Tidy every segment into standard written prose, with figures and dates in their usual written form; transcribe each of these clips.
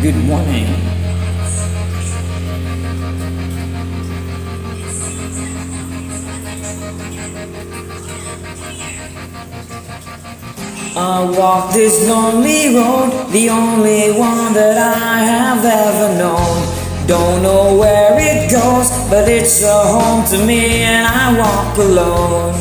Good morning. I walk this lonely road, the only one that I have ever known. Don't know where it goes, but it's a home to me, and I walk alone.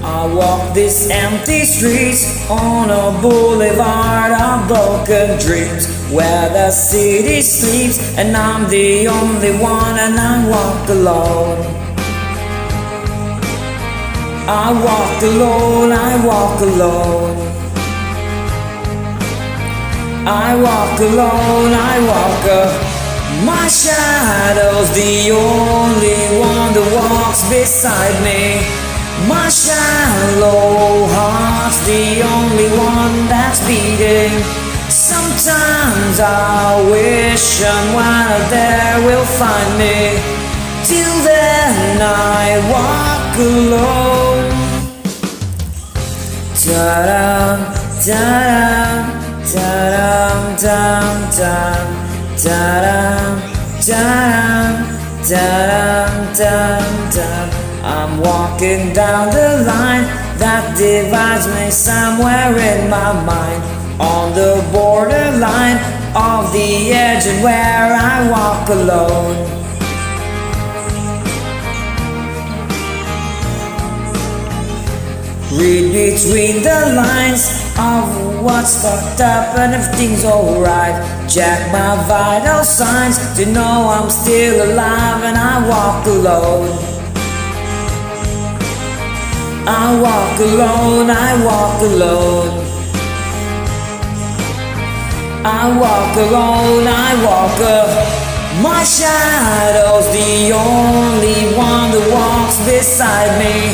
I walk these empty streets on a boulevard of broken dreams, where the city sleeps and I'm the only one, and I walk alone. I walk alone, I walk alone. I walk alone, I walk my shadow's the only one that walks beside me. My shallow heart's the only one that's beating. Sometimes I wish someone out there will find me. Till then I walk alone. Ta-dam, ta-dam, ta-dam, ta-dam, ta-dam, ta-dam, ta-dam, ta-dam, ta-dam. I'm walking down the line that divides me somewhere in my mind, on the borderline of the edge, and where I walk alone. Read between the lines of what's fucked up and everything's alright. Check my vital signs to know I'm still alive, and I walk alone. I walk alone, I walk alone. I walk alone, I walk my shadow's the only one that walks beside me.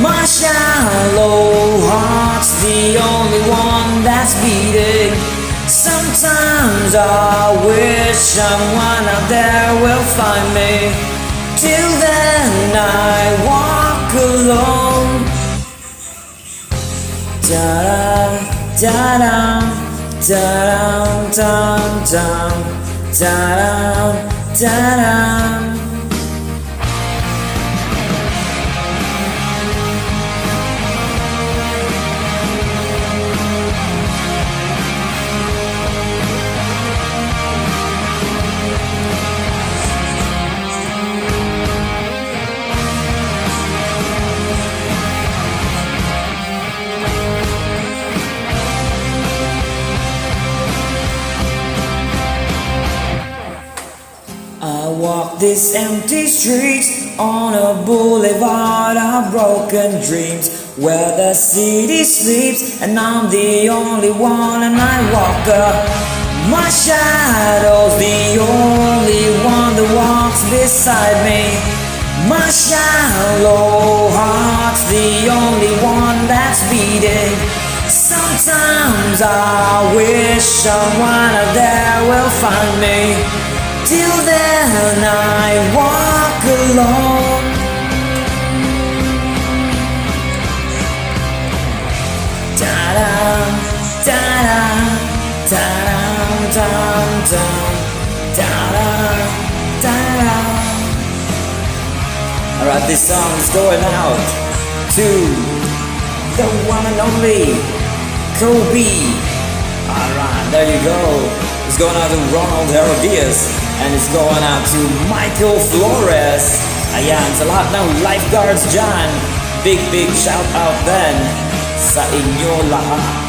My shallow heart's the only one that's beating. Sometimes I wish someone out there will find me. Till then I walk alone. Ta-da, ta-da, ta-da, ta-da, ta-da, ta-da. I walk these empty streets on a boulevard of broken dreams, where the city sleeps and I'm the only one, and I walk my shadow's the only one that walks beside me. My shallow heart's the only one that's beating. Sometimes I wish someone out there will find me. Till then I walk alone. Ta-da, ta-da, ta-da, ta-da, ta-da, ta-da. Alright, this song is going out to the one and only Kobe. Alright, there you go. It's going out to Ronald Herodias, and it's going out to Michael Flores. Ayan, sa lahat ng lifeguards dyan, big shout out then sa inyo lahat.